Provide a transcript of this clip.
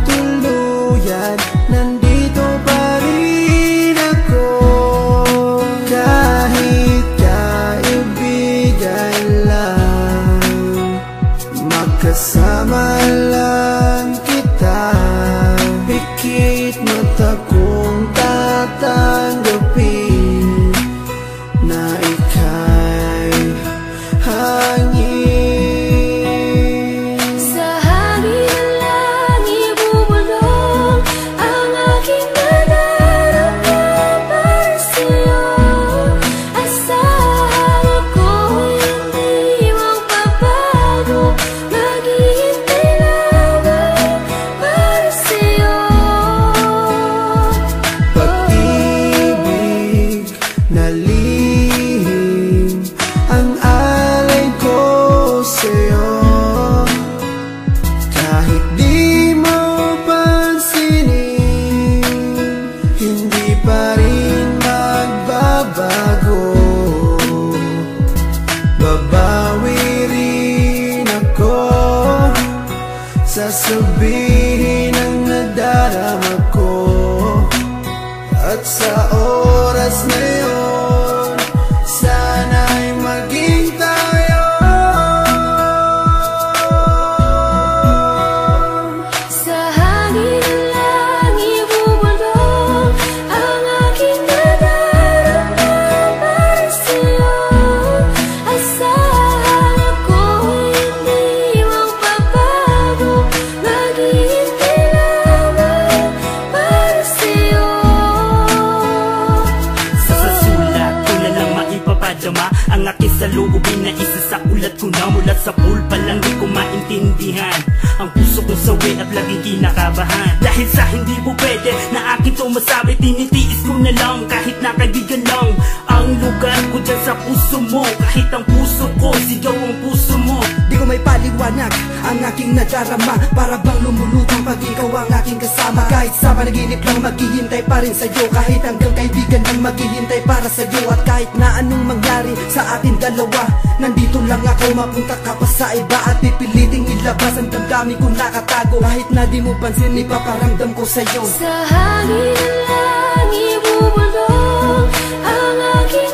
tuluyan, nandito pa rin ako. Kahit kaibigan lang, makasama lang kita. Pikit mata kong tatanggapin na ika'y hangin. Sa hangin lang ibubulong ang aking nadarama para sa'yo. Asahan ako'y hindi magbabago, maghihintay lamang para sa'yo. Pag-ibig na lihim ang alay ko sa'yo. Kahit di mo pansinin, hindi pa rin magbabago. Babawi rin ako, sasabihin ang nadarama ko. At sa oras na yun, sana'y maging tayo. Sa hangin lang ibubulong ang aking nadarama para sa'yo. Asahan ako'y hindi magbabago, maghihintay lamang para sa'yo. Sa sulat ko na lang maipapadama ang aking saloobin na isa sa ulat ko na. Mula sa pool pa lang di ko maintindihan ang puso kong sawi at laging kinakabahan. Dahil sa hindi po pwede na akin to masabi, tinitiis ko na lang kahit na kaibigan lang ang lugar ko dyan sa puso mo. Kahit ang puso ko, sigaw ang puso mo. Di ko may paliwanag ang aking nadarama, para bang lumulutang pag ikaw ang aking kasama. Kahit sa panaginip lang maghihintay pa rin sa'yo, kahit hanggang kaibigan lang maghihintay para sa'yo. At kahit na anong mangyari sa ating dalawa, nandito lang ako, mapunta ka pa sa iba at pipiliting ilabas ang damdamin ko nakatago. Kahit na di mo pansin, ipaparamdam ko sa'yo. Sa hangin lang ibubulong ang aking